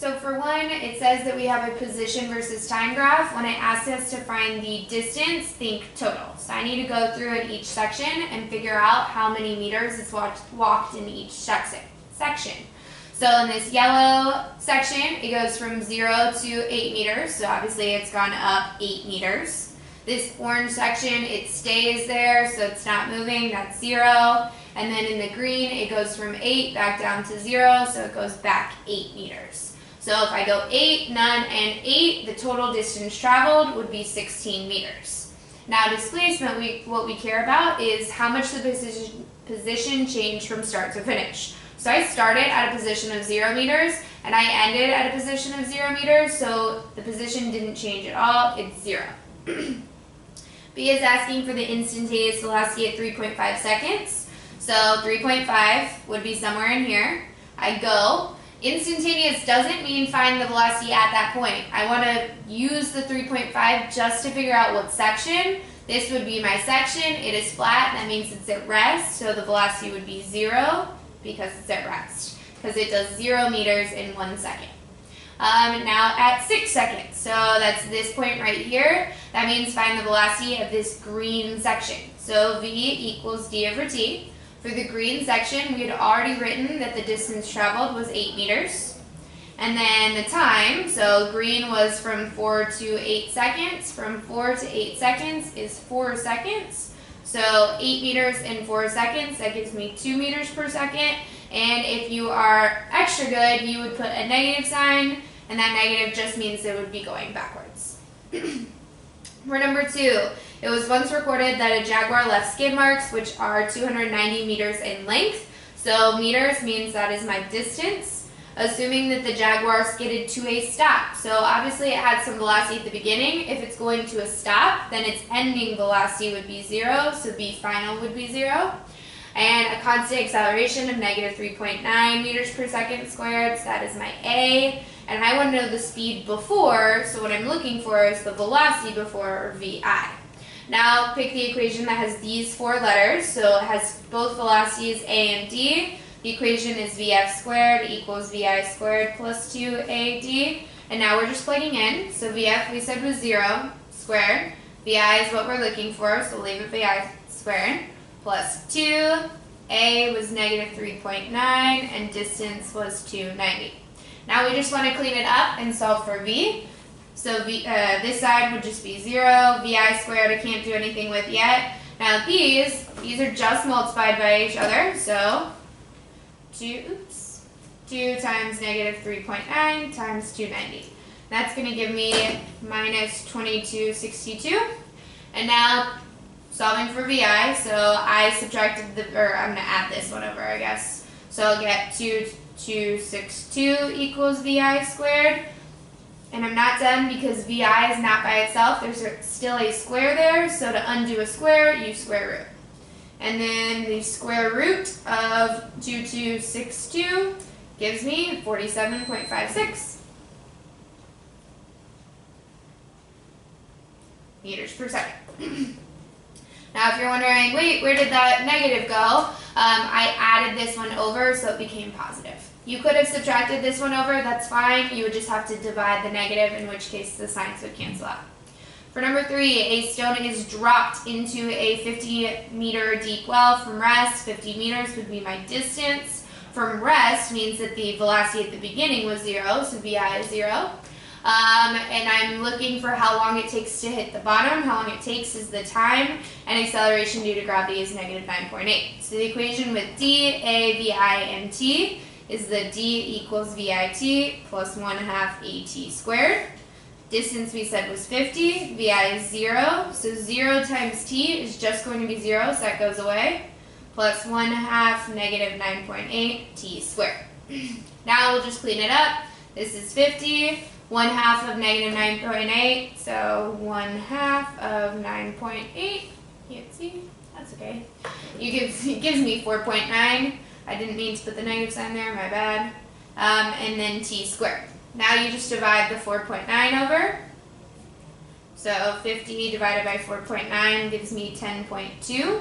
So for one, it says that we have a position versus time graph. When it asks us to find the distance, think total. So I need to go through at each section and figure out how many meters it's walked in each section. So in this yellow section, it goes from 0 to 8 meters. So obviously it's gone up 8 meters. This orange section, it stays there, so it's not moving. That's 0. And then in the green, it goes from 8 back down to 0, so it goes back 8 meters. So if I go 8, none, and 8, the total distance traveled would be 16 meters. Now displacement, what we care about is how much the position changed from start to finish. So I started at a position of 0 meters, and I ended at a position of 0 meters, so the position didn't change at all, it's 0. B is asking for the instantaneous velocity at 3.5 seconds. So 3.5 would be somewhere in here. I go. Instantaneous doesn't mean find the velocity at that point. I want to use the 3.5 just to figure out what section. This would be my section. It is flat. That means it's at rest. So the velocity would be 0 because it's at rest. Because it does 0 meters in 1 second. Now at 6 seconds. So that's this point right here. That means find the velocity of this green section. So V equals d over t. For the green section, we had already written that the distance traveled was 8 meters. And then the time, so green was from 4 to 8 seconds. From 4 to 8 seconds is 4 seconds. So 8 meters in 4 seconds, that gives me 2 meters per second. And if you are extra good, you would put a negative sign, and that negative just means it would be going backwards. For number 2, it was once recorded that a jaguar left skid marks, which are 290 meters in length. So meters means that is my distance, assuming that the jaguar skidded to a stop. So obviously it had some velocity at the beginning. If it's going to a stop, then its ending velocity would be 0, so B final would be 0. And a constant acceleration of negative 3.9 meters per second squared, so that is my A. And I want to know the speed before, so what I'm looking for is the velocity before, or VI. Now pick the equation that has these 4 letters, so it has both velocities A and D. The equation is VF squared equals VI squared plus 2AD. And now we're just plugging in, so VF we said was 0 squared. VI is what we're looking for, so leave it VI squared. Plus 2, A was negative 3.9, and distance was 290. Now we just want to clean it up and solve for V. So this side would just be 0, VI squared I can't do anything with yet. Now these are just multiplied by each other, so 2 times negative 3.9 times 290. That's going to give me minus 2262. And now solving for VI, so I subtracted I'm going to add this one over, I guess. So I'll get 2262 equals VI squared. And I'm not done because VI is not by itself. There's still a square there, so to undo a square, you square root. And then the square root of 2262 gives me 47.56 meters per second. Now if you're wondering, wait, where did that negative go? I added this one over so it became positive. You could have subtracted this one over, that's fine. You would just have to divide the negative, in which case the signs would cancel out. For number 3, a stone is dropped into a 50-meter deep well from rest. 50 meters would be my distance. From rest means that the velocity at the beginning was 0, so VI is 0. And I'm looking for how long it takes to hit the bottom. How long it takes is the time, and acceleration due to gravity is negative 9.8. So the equation with D, A, VI, and T is the D equals VIT plus 1/2 AT squared. Distance we said was 50, VI is 0, so 0 times T is just going to be 0, so that goes away, plus 1/2 negative 9.8 T squared. Now we'll just clean it up. This is 50, 1/2 of negative 9.8, so 1/2 of 9.8, can't see, that's okay. It gives me 4.9. I didn't mean to put the negative sign there, my bad. And then T squared. Now you just divide the 4.9 over. So 50 divided by 4.9 gives me 10.2.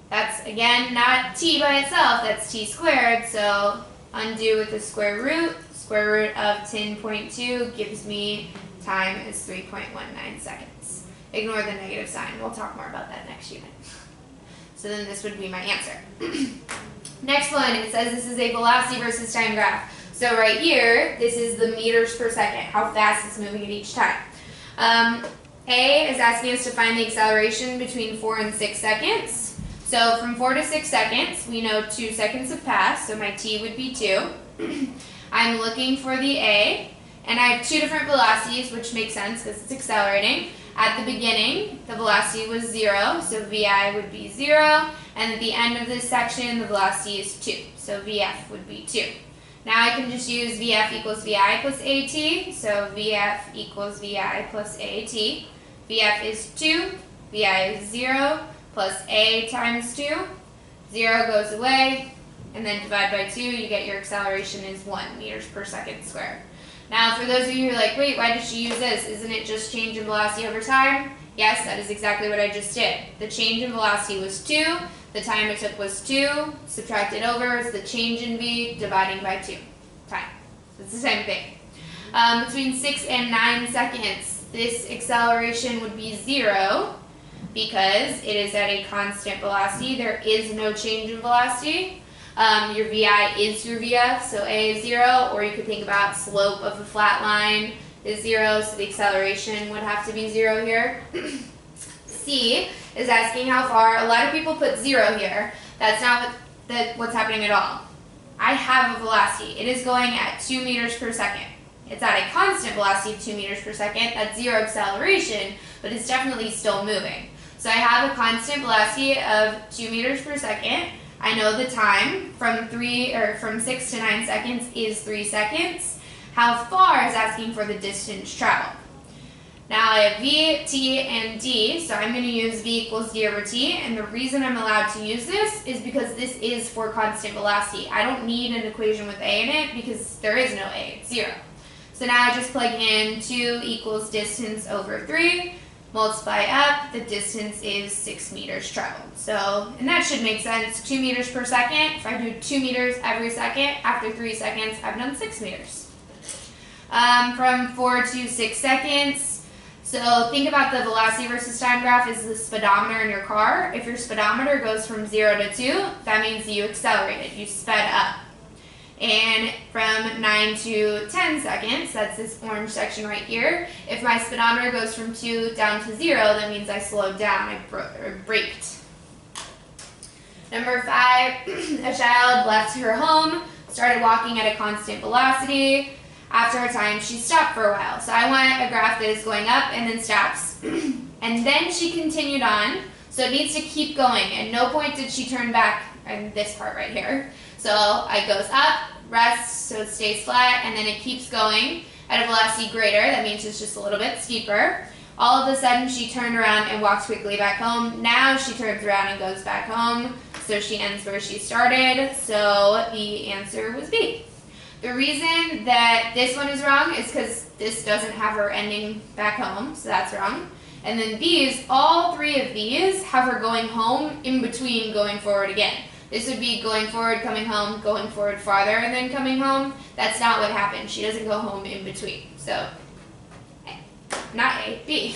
That's, again, not T by itself, that's T squared, so undo with the square root. Square root of 10.2 gives me time is 3.19 seconds. Ignore the negative sign. We'll talk more about that next unit. So then this would be my answer. Next one, it says this is a velocity versus time graph. So right here, this is the meters per second, how fast it's moving at each time. A is asking us to find the acceleration between 4 and 6 seconds. So from 4 to 6 seconds, we know 2 seconds have passed, so my t would be 2. I'm looking for the A, and I have two different velocities, which makes sense because it's accelerating. At the beginning, the velocity was 0, so VI would be 0, and at the end of this section, the velocity is 2, so VF would be 2. Now I can just use VF equals VI plus AT, so VF equals VI plus AT. VF is 2, VI is 0, plus A times 2. 0 goes away, and then divide by 2, you get your acceleration is 1 meters per second squared. Now for those of you who are like, wait, why did she use this? Isn't it just change in velocity over time? Yes, that is exactly what I just did. The change in velocity was 2, the time it took was 2, subtract it over, it's the change in V dividing by 2 time. So it's the same thing. Between 6 and 9 seconds, this acceleration would be 0 because it is at a constant velocity. There is no change in velocity. Your VI is your VF, so A is 0, or you could think about slope of a flat line is 0, so the acceleration would have to be 0 here. C is asking how far. A lot of people put 0 here. That's not what's happening at all. I have a velocity. It is going at 2 meters per second. It's at a constant velocity of 2 meters per second. That's 0 acceleration, but it's definitely still moving. So I have a constant velocity of 2 meters per second. I know the time from 6 to 9 seconds is 3 seconds. How far is asking for the distance traveled. Now I have V, T, and D, so I'm going to use V equals D over T, and the reason I'm allowed to use this is because this is for constant velocity. I don't need an equation with A in it because there is no A, it's 0. So now I just plug in 2 equals distance over 3, multiply up, the distance is 6 meters traveled. So, and that should make sense, 2 meters per second. If I do 2 meters every second, after 3 seconds, I've done 6 meters. From 4 to 6 seconds, so think about the velocity versus time graph is the speedometer in your car. If your speedometer goes from 0 to 2, that means you accelerated, you sped up. And from 9 to 10 seconds, that's this orange section right here, if my speedometer goes from 2 down to 0, that means I slowed down, I braked. Number 5, a child left her home, started walking at a constant velocity. After a time, she stopped for a while. So I want a graph that is going up and then stops. And then she continued on, so it needs to keep going. At no point did she turn back in this part right here. So it goes up, rests, so it stays flat, and then it keeps going at a velocity greater. That means it's just a little bit steeper. All of a sudden, she turned around and walked quickly back home. Now she turns around and goes back home, so she ends where she started. So the answer was B. The reason that this one is wrong is because this doesn't have her ending back home, so that's wrong. And then these, all 3 of these have her going home in between going forward again. This would be going forward, coming home, going forward farther, and then coming home. That's not what happened. She doesn't go home in between. So, not A, B.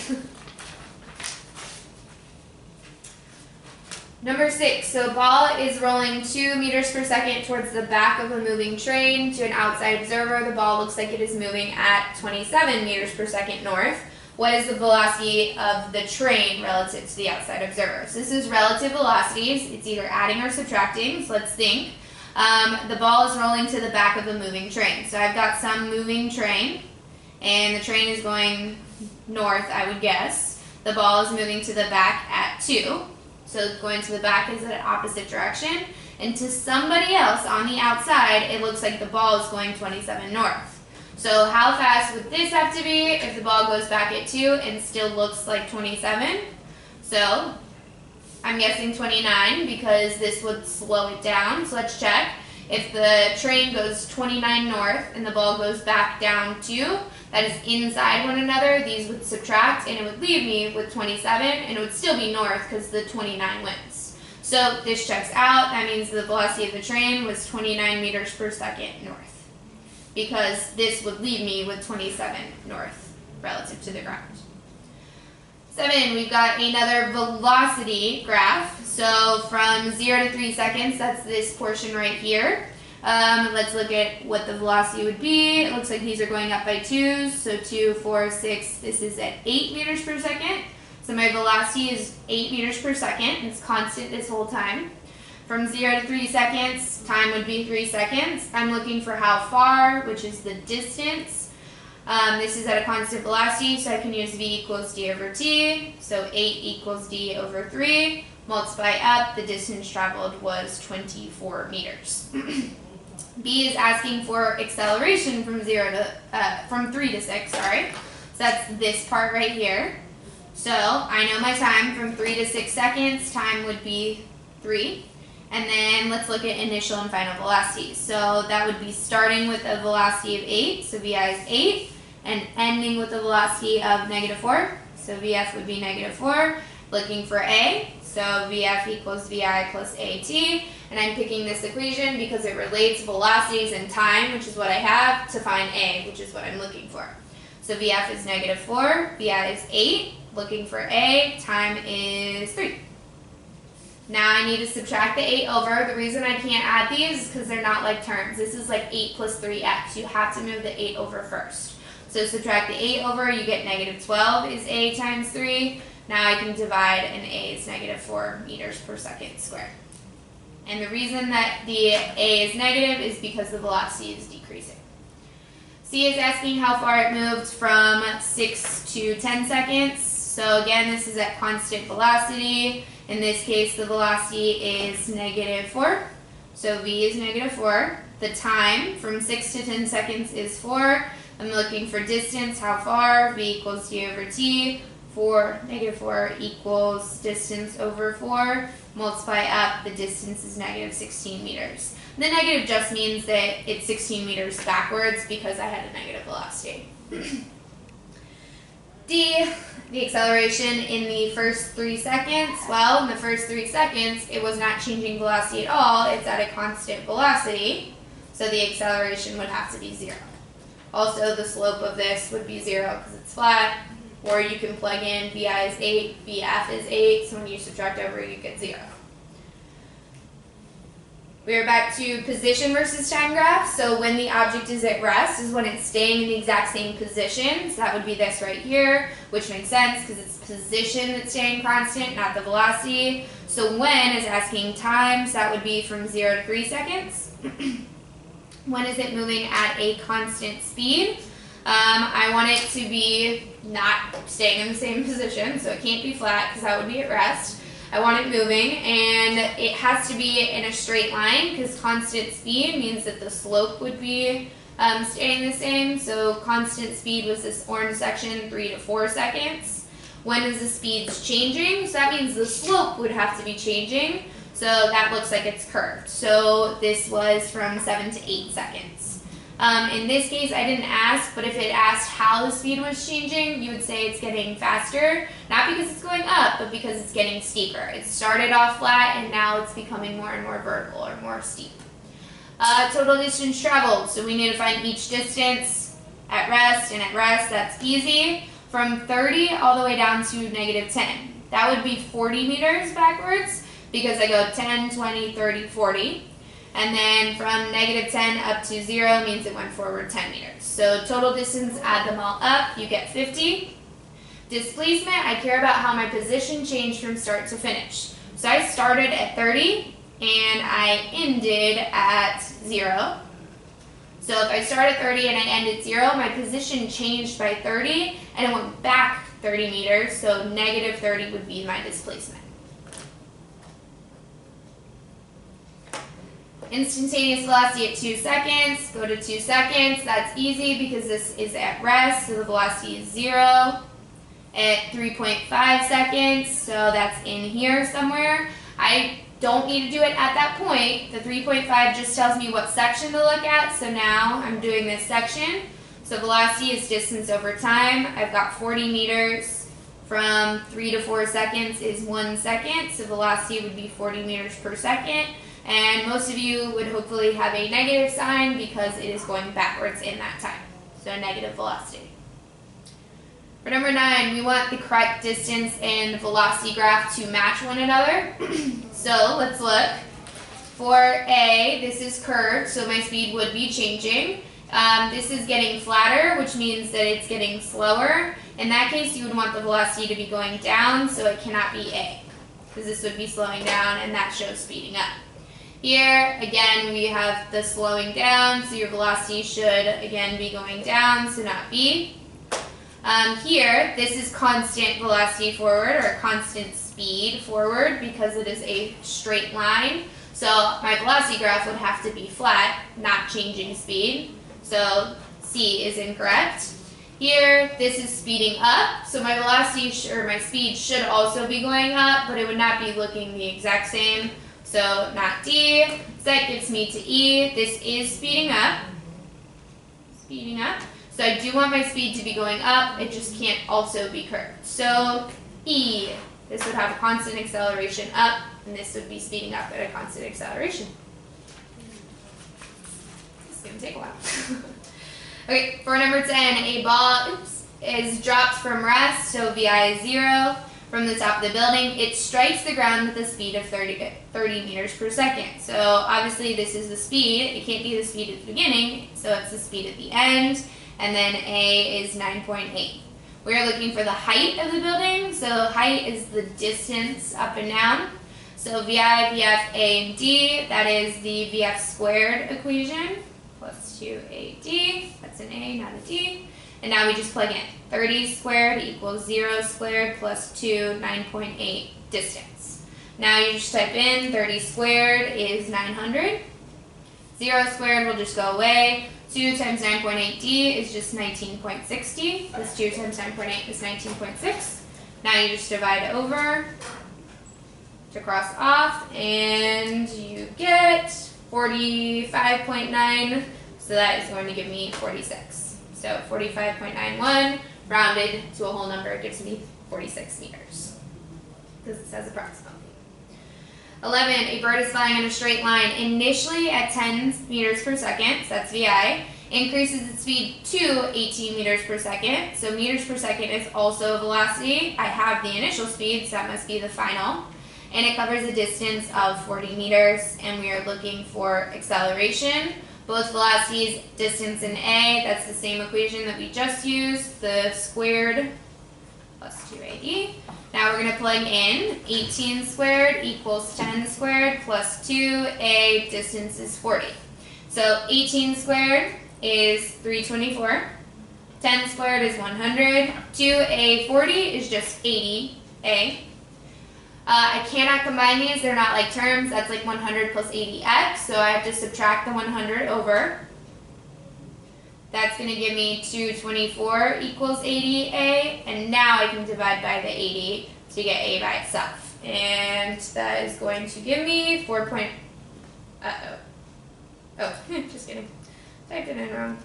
Number 6, so ball is rolling 2 meters per second towards the back of a moving train. To an outside observer, the ball looks like it is moving at 27 meters per second north. What is the velocity of the train relative to the outside observer? So this is relative velocities. It's either adding or subtracting, so let's think. The ball is rolling to the back of a moving train. So I've got some moving train, and the train is going north, I would guess. The ball is moving to the back at 2. So going to the back is in an opposite direction. And to somebody else on the outside, it looks like the ball is going 27 north. So how fast would this have to be if the ball goes back at 2 and still looks like 27? So I'm guessing 29 because this would slow it down. So let's check. If the train goes 29 north and the ball goes back down 2, that is inside one another, these would subtract and it would leave me with 27 and it would still be north because the 29 wins. So this checks out. That means the velocity of the train was 29 meters per second north, because this would leave me with 27 north relative to the ground. 7, we've got another velocity graph. So from 0 to 3 seconds, that's this portion right here. Let's look at what the velocity would be. It looks like these are going up by 2s. So 2, 4, 6, this is at 8 meters per second. So my velocity is 8 meters per second. It's constant this whole time. From 0 to 3 seconds, time would be 3 seconds. I'm looking for how far, which is the distance. This is at a constant velocity, so I can use v equals d over t. So 8 equals d over 3. Multiply up, the distance traveled was 24 meters. B is asking for acceleration from 3 to 6, sorry. So that's this part right here. So I know my time from 3 to 6 seconds, time would be 3. And then let's look at initial and final velocities. So that would be starting with a velocity of 8, so VI is 8, and ending with a velocity of -4, so VF would be -4. Looking for A, so VF equals VI plus AT, and I'm picking this equation because it relates velocities and time, which is what I have, to find A, which is what I'm looking for. So VF is -4, VI is 8, looking for A, time is 3. Now I need to subtract the 8 over. The reason I can't add these is because they're not like terms. This is like 8 plus 3x. You have to move the 8 over first. So subtract the 8 over, you get -12 is A times 3. Now I can divide, and A is -4 meters per second squared. And the reason that the A is negative is because the velocity is decreasing. C is asking how far it moved from 6 to 10 seconds. So again, this is at constant velocity. In this case, the velocity is -4. So V is -4. The time from 6 to 10 seconds is 4. I'm looking for distance, how far, V equals D over T. -4 equals distance over 4. Multiply up, the distance is -16 meters. The negative just means that it's 16 meters backwards because I had a negative velocity. D, the acceleration in the first 3 seconds. Well, in the first 3 seconds, it was not changing velocity at all. It's at a constant velocity, so the acceleration would have to be 0. Also, the slope of this would be 0 because it's flat, or you can plug in VI is 8, VF is 8, so when you subtract over, you get 0. We are back to position versus time graph. So when the object is at rest is when it's staying in the exact same position. So that would be this right here, which makes sense because it's position that's staying constant, not the velocity. So when is asking time, so that would be from 0 to 3 seconds. When is it moving at a constant speed? I want it to be not staying in the same position, so it can't be flat because that would be at rest. I want it moving, and it has to be in a straight line because constant speed means that the slope would be staying the same. So constant speed was this orange section, 3 to 4 seconds. When is the speeds changing? So that means the slope would have to be changing. So that looks like it's curved. So this was from 7 to 8 seconds. In this case, I didn't ask, but if it asked how the speed was changing, you would say it's getting faster, not because it's going up, but because it's getting steeper. It started off flat, and now it's becoming more and more vertical or more steep. Total distance traveled. So we need to find each distance at rest, and at rest, that's easy. From 30 all the way down to -10. That would be 40 meters backwards, because I go 10, 20, 30, 40. And then from -10 up to 0 means it went forward 10 meters. So total distance, add them all up, you get 50. Displacement, I care about how my position changed from start to finish. So I started at 30 and I ended at 0. So if I start at 30 and I end at 0, my position changed by 30 and it went back 30 meters, so -30 would be my displacement. Instantaneous velocity at 2 seconds, go to 2 seconds. That's easy because this is at rest, so the velocity is 0. At 3.5 seconds, so that's in here somewhere. I don't need to do it at that point. The 3.5 just tells me what section to look at, so now I'm doing this section. So velocity is distance over time. I've got 40 meters from 3 to 4 seconds is 1 second, so velocity would be 40 meters per second. And most of you would hopefully have a negative sign because it is going backwards in that time, so negative velocity. For number 9, we want the correct distance and velocity graph to match one another. So let's look. For A, this is curved, so my speed would be changing. This is getting flatter, which means that it's getting slower. In that case, you would want the velocity to be going down, so it cannot be A, because this would be slowing down, and that shows speeding up. Here, again, we have the slowing down, so your velocity should, again, be going down, so not B. Here, this is constant velocity forward, or constant speed forward, because it is a straight line. So my velocity graph would have to be flat, not changing speed. So C is incorrect. Here, this is speeding up, so my velocity or my speed should also be going up, but it would not be looking the exact same. So not D. So that gets me to E. This is speeding up. Speeding up. So I do want my speed to be going up, it just can't also be curved. So E, this would have a constant acceleration up, and this would be speeding up at a constant acceleration. This is going to take a while. Okay, for number 10, a ball is dropped from rest, so VI is 0. From the top of the building, it strikes the ground with a speed of 30 meters per second. So obviously this is the speed. It can't be the speed at the beginning, so it's the speed at the end. And then A is 9.8. We are looking for the height of the building. So height is the distance up and down. So VI, VF, A, and D, that is the VF squared equation, plus 2AD. That's an A, not a D. And now we just plug in 30 squared equals 0 squared plus 2, 9.8 distance. Now you just type in 30 squared is 900. 0 squared will just go away. 2 times 9.8D is just 19.60. This 2 times 9.8 is 19.6. Now you just divide over to cross off, and you get 45.9. So that is going to give me 46. So 45.91 rounded to a whole number gives me 46 meters, because it says approximately. 11, a bird is flying in a straight line initially at 10 meters per second, so that's VI, increases its speed to 18 meters per second, so meters per second is also velocity. I have the initial speed, so that must be the final, and it covers a distance of 40 meters, and we are looking for acceleration. Both velocities, distance and A, that's the same equation that we just used, the squared plus 2AD. Now we're going to plug in 18 squared equals 10 squared plus 2A, distance is 40. So 18 squared is 324, 10 squared is 100, 2A 40 is just 80A. I cannot combine these, they're not like terms, that's like 100 plus 80x, so I have to subtract the 100 over. That's going to give me 224 equals 80A, and now I can divide by the 80 to get A by itself. And that is going to give me 4 point, just kidding, typed it in wrong.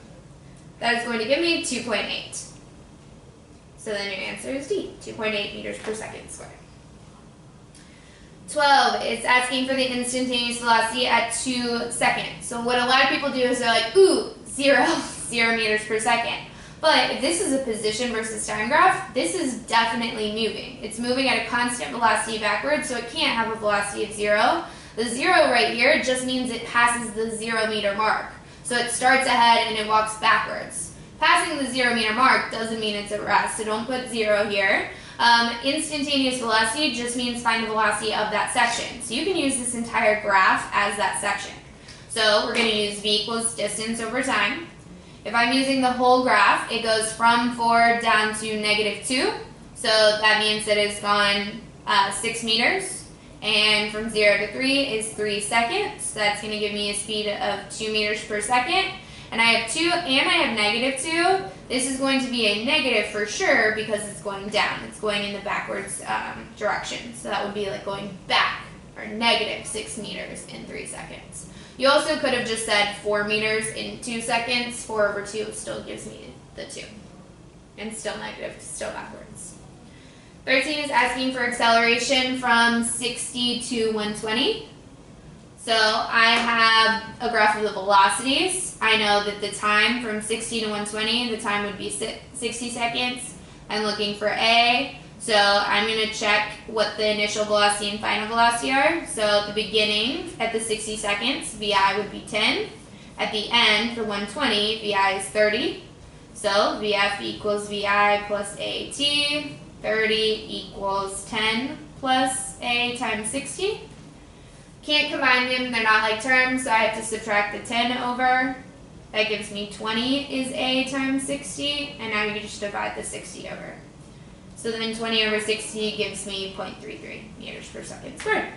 That is going to give me 2.8. So then your answer is D, 2.8 meters per second squared. 12, it's asking for the instantaneous velocity at 2 seconds. So what a lot of people do is they're like, ooh, 0 meters per second. But if this is a position versus time graph, this is definitely moving. It's moving at a constant velocity backwards, so it can't have a velocity of 0. The 0 right here just means it passes the 0 meter mark. So it starts ahead and it walks backwards. Passing the 0 meter mark doesn't mean it's at rest, so don't put 0 here. Instantaneous velocity just means find the velocity of that section. So you can use this entire graph as that section. So we're going to use V equals distance over time. If I'm using the whole graph, it goes from 4 down to -2. So that means that it's gone 6 meters. And from 0 to 3 is 3 seconds. So that's going to give me a speed of 2 meters per second. And I have 2 and I have -2. This is going to be a negative for sure because it's going down. It's going in the backwards direction. So that would be like going back, or -6 meters in 3 seconds. You also could have just said 4 meters in 2 seconds. 4 over 2 still gives me the 2. And still negative, still backwards. 13 is asking for acceleration from 60 to 120. So I have a graph of the velocities. I know that the time from 60 to 120, the time would be 60 seconds. I'm looking for A. So I'm going to check what the initial velocity and final velocity are. So at the beginning, at the 60 seconds, VI would be 10. At the end, for 120, VI is 30. So VF equals VI plus AT. 30 equals 10 plus A times 60. Can't combine them, they're not like terms, so I have to subtract the 10 over. That gives me 20 is A times 60, and now you just divide the 60 over. So then 20 over 60 gives me 0.33 meters per second squared.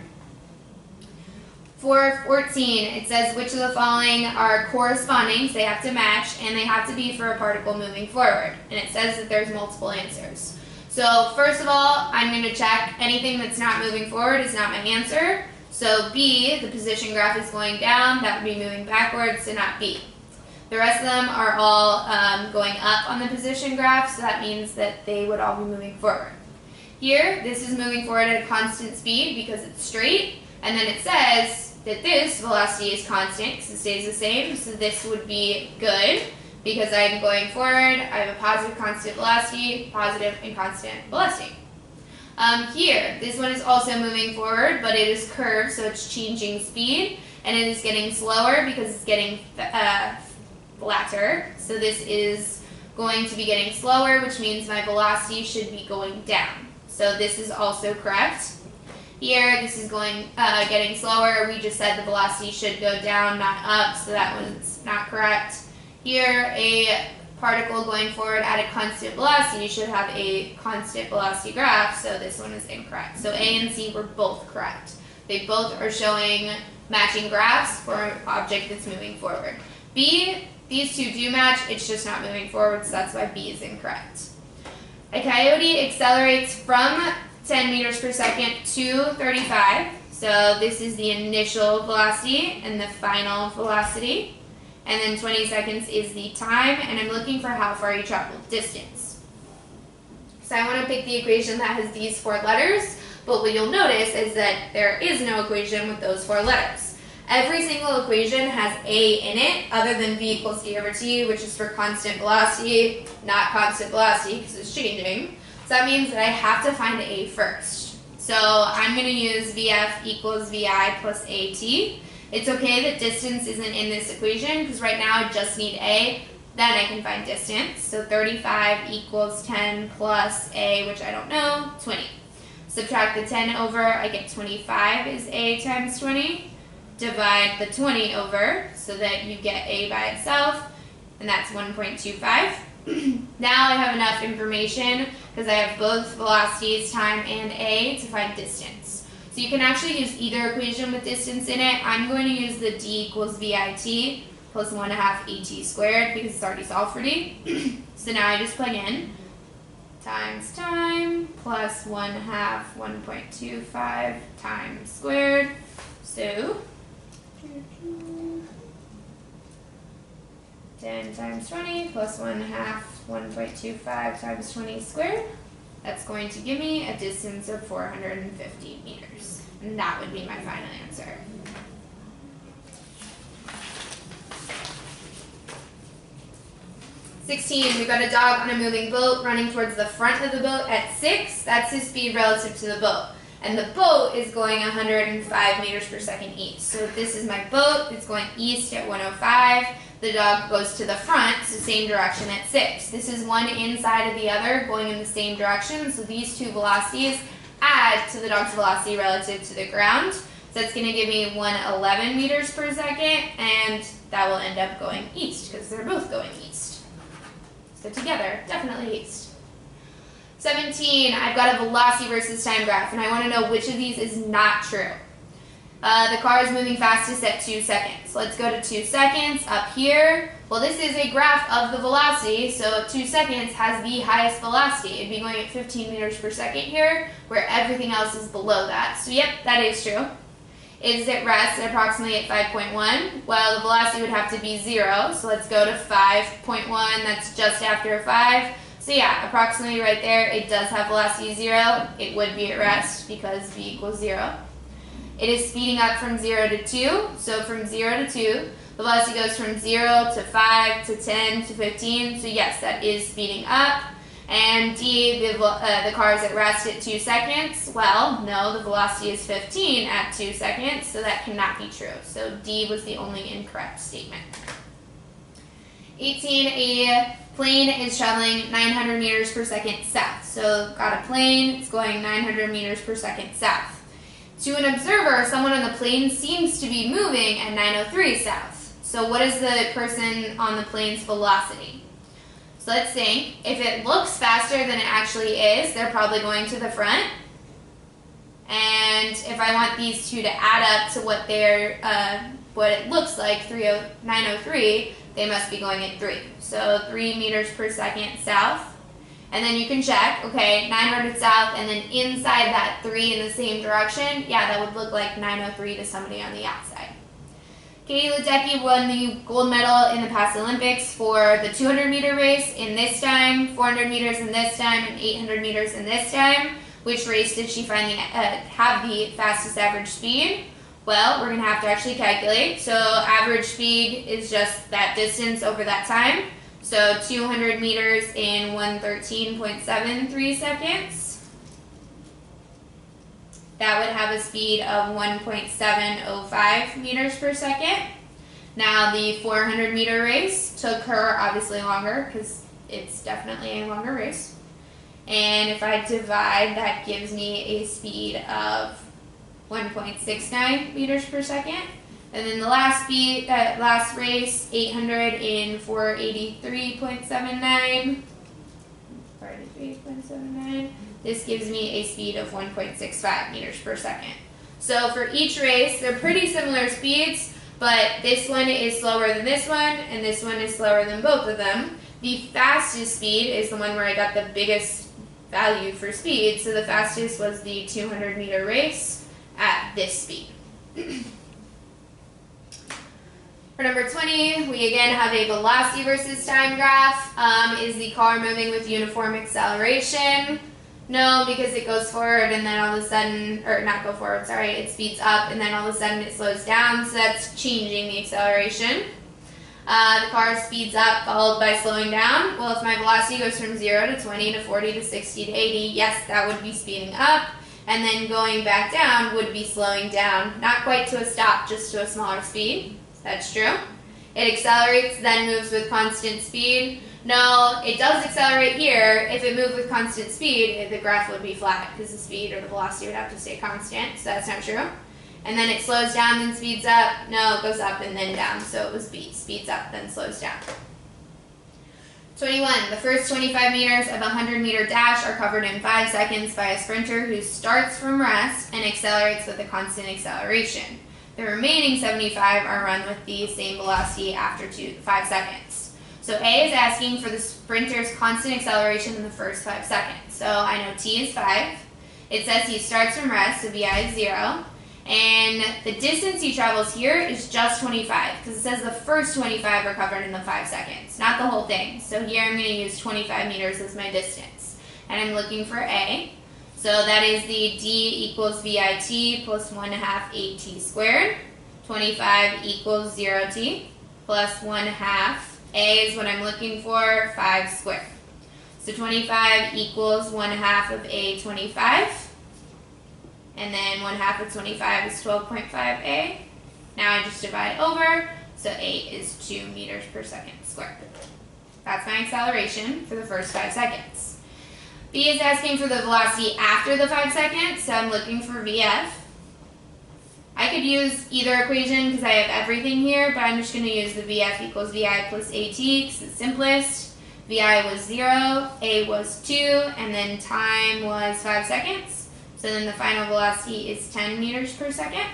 For 14, it says which of the following are corresponding, so they have to match, and they have to be for a particle moving forward. And it says that there's multiple answers. So first of all, I'm going to check anything that's not moving forward is not my answer. So B, the position graph is going down, that would be moving backwards, so not B. The rest of them are all going up on the position graph, so that means that they would all be moving forward. Here, this is moving forward at a constant speed because it's straight, and then it says that this velocity is constant because it stays the same, so this would be good because I'm going forward, I have a positive constant velocity, positive and constant velocity. Here, this one is also moving forward, but it is curved, so it's changing speed, and it is getting slower because it's getting flatter. So this is going to be getting slower, which means my velocity should be going down. So this is also correct. Here, this is getting slower. We just said the velocity should go down, not up, so that one's not correct. Here, a particle going forward at a constant velocity should have a constant velocity graph, so this one is incorrect. So A and C were both correct. They both are showing matching graphs for an object that's moving forward. B, these two do match, it's just not moving forward, so that's why B is incorrect. A coyote accelerates from 10 meters per second to 35, so this is the initial velocity and the final velocity. And then 20 seconds is the time, and I'm looking for how far you traveled, distance. So I want to pick the equation that has these 4 letters, but what you'll notice is that there is no equation with those 4 letters. Every single equation has A in it, other than V equals D over T, which is for constant velocity, not constant velocity because it's changing. So that means that I have to find A first. So I'm going to use VF equals VI plus AT. It's okay that distance isn't in this equation because right now I just need A, then I can find distance. So 35 equals 10 plus A, which I don't know, 20. Subtract the 10 over, I get 25 is A times 20. Divide the 20 over so that you get A by itself, and that's 1.25. Now I have enough information because I have both velocities, time, and A to find distance. So you can actually use either equation with distance in it. I'm going to use the D equals VIT plus 1/2 AT squared because it's already solved for D. So now I just plug in times time plus 1/2 1.25 times squared. So 10 times 20 plus 1/2 1.25 times 20 squared. That's going to give me a distance of 450 meters. And that would be my final answer. We've got a dog on a moving boat running towards the front of the boat at 6. That's his speed relative to the boat. And the boat is going 105 meters per second east. So this is my boat. It's going east at 105. The dog goes to the front, so same direction at 6. This is one inside of the other going in the same direction. So these two velocities add to the dog's velocity relative to the ground. So that's going to give me 111 meters per second, and that will end up going east because they're both going east. So together, definitely east. 17, I've got a velocity versus time graph, and I want to know which of these is not true. The car is moving fastest at 2 seconds. Let's go to 2 seconds up here. Well, this is a graph of the velocity, so 2 seconds has the highest velocity. It'd be going at 15 meters per second here, where everything else is below that. So yep, that is true. Is at rest at approximately at 5.1. Well, the velocity would have to be 0, so let's go to 5.1. That's just after 5. So So yeah, approximately right there, it does have velocity 0. It would be at rest because v equals 0. It is speeding up from 0 to 2. So from 0 to 2, the velocity goes from 0 to 5 to 10 to 15. So yes, that is speeding up. And D, the car is at rest at 2 seconds. Well, no, the velocity is 15 at 2 seconds, so that cannot be true. So D was the only incorrect statement. 18, a plane is traveling 900 meters per second south. So got a plane, it's going 900 meters per second south. To an observer, someone on the plane seems to be moving at 903 south. So what is the person on the plane's velocity? So let's think. If it looks faster than it actually is, they're probably going to the front. And if I want these two to add up to what it looks like, 903, they must be going at 3. So 3 meters per second south. And then you can check, okay, 900 south, and then inside that 3 in the same direction, yeah, that would look like 903 to somebody on the outside. Katie Ledecky won the gold medal in the past Olympics for the 200 meter race in this time, 400 meters in this time, and 800 meters in this time. Which race did she finally have the fastest average speed? Well, we're going to have to actually calculate. So average speed is just that distance over that time. So 200 meters in 113.73 seconds. That would have a speed of 1.705 meters per second. Now the 400 meter race took her obviously longer because it's definitely a longer race. And if I divide, that gives me a speed of 1.69 meters per second. And then the last race, 800 in 483.79. This gives me a speed of 1.65 meters per second. So for each race, they're pretty similar speeds, but this one is slower than this one, and this one is slower than both of them. The fastest speed is the one where I got the biggest value for speed. So the fastest was the 200 meter race at this speed. For number 20, we again have a velocity versus time graph. Is the car moving with uniform acceleration? No, because it goes forward and then all of a sudden, or not go forward, sorry, it speeds up and then all of a sudden it slows down, so that's changing the acceleration. The car speeds up followed by slowing down. Well, if my velocity goes from 0 to 20 to 40 to 60 to 80, yes, that would be speeding up. And then going back down would be slowing down. Not quite to a stop, just to a smaller speed. That's true. It accelerates, then moves with constant speed. No, it does accelerate here. If it moved with constant speed, the graph would be flat because the speed or the velocity would have to stay constant, so that's not true. And then it slows down, then speeds up. No, it goes up and then down, so it was B. Speeds up, then slows down. 21. The first 25 meters of a 100-meter dash are covered in 5 seconds by a sprinter who starts from rest and accelerates with a constant acceleration. The remaining 75 are run with the same velocity after 5 seconds. So A is asking for the sprinter's constant acceleration in the first 5 seconds. So I know T is 5. It says he starts from rest, so VI is 0. And the distance he travels here is just 25, because it says the first 25 are covered in the 5 seconds, not the whole thing. So here I'm going to use 25 meters as my distance. And I'm looking for A. So that is the D equals VIT plus 1/2 AT squared. 25 equals 0T plus 1/2. A is what I'm looking for, 5 squared. So 25 equals 1/2 of A25. And then 1/2 of 25 is 12.5A. Now I just divide over, so A is 2 meters per second squared. That's my acceleration for the first 5 seconds. B is asking for the velocity after the 5 seconds, so I'm looking for VF. I could use either equation because I have everything here, but I'm just going to use the VF equals VI plus AT because it's simplest. VI was 0, A was 2, and then time was 5 seconds. So then the final velocity is 10 meters per second.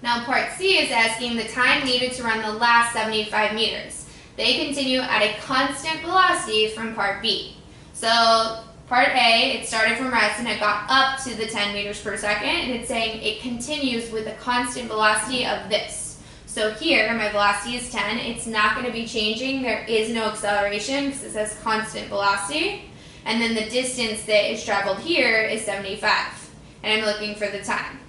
Now part C is asking the time needed to run the last 75 meters. They continue at a constant velocity from part B. So part A, it started from rest and it got up to the 10 meters per second, and it's saying it continues with a constant velocity of this. So So here, my velocity is 10. It's not going to be changing. There is no acceleration because it says constant velocity. And then the distance that is traveled here is 75. And I'm looking for the time.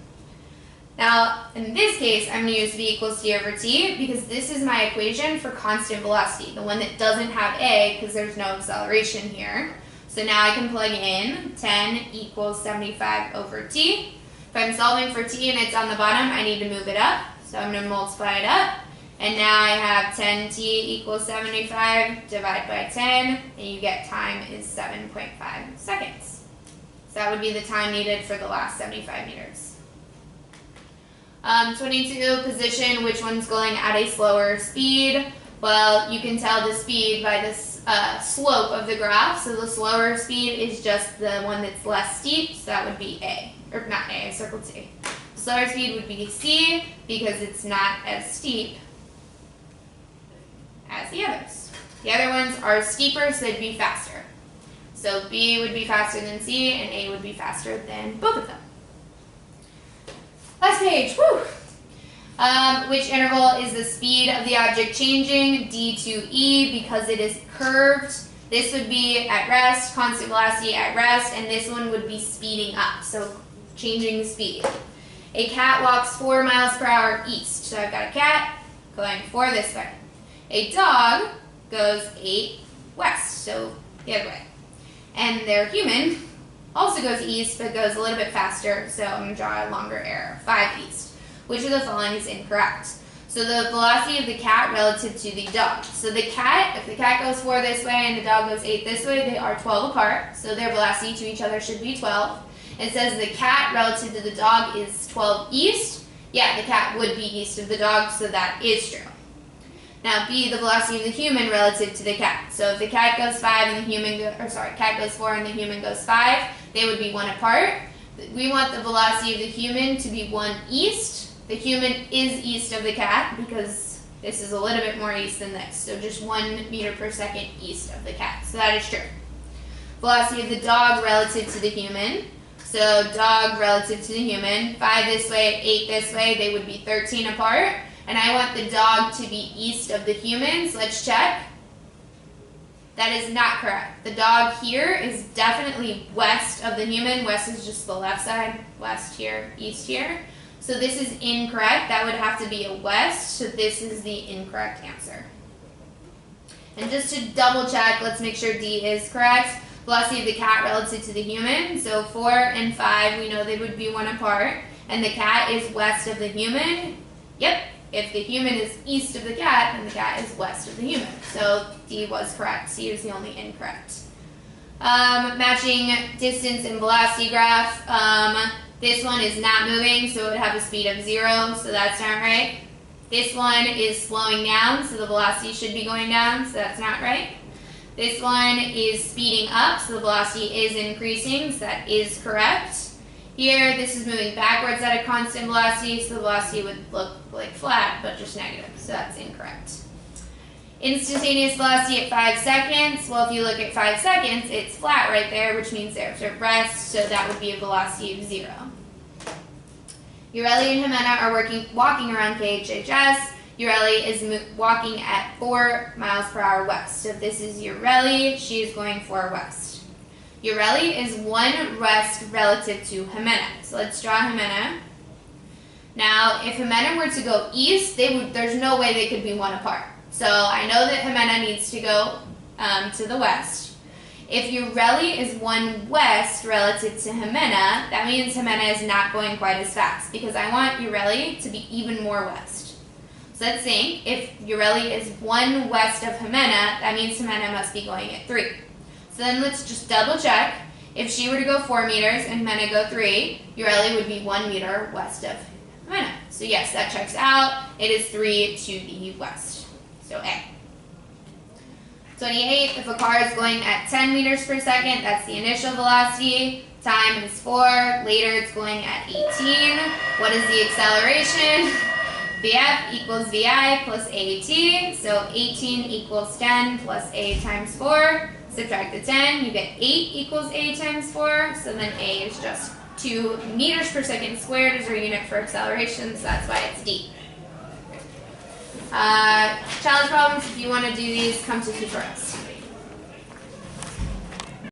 Now, in this case, I'm going to use v equals d over t because this is my equation for constant velocity, the one that doesn't have a because there's no acceleration here. So now I can plug in 10 equals 75 over t. If I'm solving for t and it's on the bottom, I need to move it up. So I'm going to multiply it up. And now I have 10t equals 75, divide by 10, and you get time is 7.5 seconds. So that would be the time needed for the last 75 meters. 22, position, which one's going at a slower speed? Well, you can tell the speed by this slope of the graph. So the slower speed is just the one that's less steep, so that would be A. Or not A, I circled C. Slower speed would be C because it's not as steep as the others. The other ones are steeper, so they'd be faster. So B would be faster than C, and A would be faster than both of them. Last page, whew. Which interval is the speed of the object changing? D to E, because it is curved. This would be at rest, constant velocity at rest, and this one would be speeding up, so changing speed. A cat walks 4 miles per hour east. So I've got a cat going 4 this way. A dog goes 8 west, so the other way. And their human also goes east, but goes a little bit faster, so I'm going to draw a longer arrow, 5 east. Which of the following is incorrect? So the velocity of the cat relative to the dog. So the cat, if the cat goes 4 this way and the dog goes 8 this way, they are 12 apart, so their velocity to each other should be 12. It says the cat relative to the dog is 12 east. Yeah, the cat would be east of the dog, so that is true. Now B, the velocity of the human relative to the cat. So if the cat goes 5 and the human, cat goes 4 and the human goes 5, they would be 1 apart. We want the velocity of the human to be 1 east. The human is east of the cat because this is a little bit more east than this. So just 1 meter per second east of the cat. So that is true. Velocity of the dog relative to the human. So dog relative to the human. 5 this way, 8 this way, they would be 13 apart. And I want the dog to be east of the humans. Let's check. That is not correct. The dog here is definitely west of the human. West is just the left side. West here, east here. So this is incorrect. That would have to be a west. So this is the incorrect answer. And just to double check, let's make sure D is correct. Velocity of the cat relative to the human. So 4 and 5, we know they would be 1 apart. And the cat is west of the human. Yep. If the human is east of the cat, then the cat is west of the human. So D was correct. C is the only incorrect. Matching distance and velocity graph. This one is not moving, so it would have a speed of 0, so that's not right. This one is slowing down, so the velocity should be going down, so that's not right. This one is speeding up, so the velocity is increasing, so that is correct. Here, this is moving backwards at a constant velocity, so the velocity would look like flat, but just negative, so that's incorrect. Instantaneous velocity at 5 seconds. Well, if you look at 5 seconds, it's flat right there, which means they're at rest, so that would be a velocity of 0. Ureli and Jimena are walking around KHHS. Ureli is walking at 4 miles per hour west. So if this is Ureli, she is going 4 west. Ureli is 1 west relative to Jimena. So let's draw Jimena. Now, if Jimena were to go east, there's no way they could be 1 apart. So I know that Jimena needs to go to the west. If Ureli is 1 west relative to Jimena, that means Jimena is not going quite as fast because I want Ureli to be even more west. So let's think, if Ureli is 1 west of Jimena, that means Jimena must be going at 3. So then let's just double check. If she were to go 4 meters and Jimena go 3, Ureli would be 1 meter west of Jimena. So yes, that checks out. It is 3 to the west. So A. 28, if a car is going at 10 meters per second, that's the initial velocity. Time is 4. Later it's going at 18. What is the acceleration? Vf equals Vi plus AT. So 18 equals 10 plus A times 4. Subtract the 10, you get 8 equals A times 4. So then A is just 2 meters per second squared is our unit for acceleration, so that's why it's D. Challenge problems, if you want to do these, come to tutorials.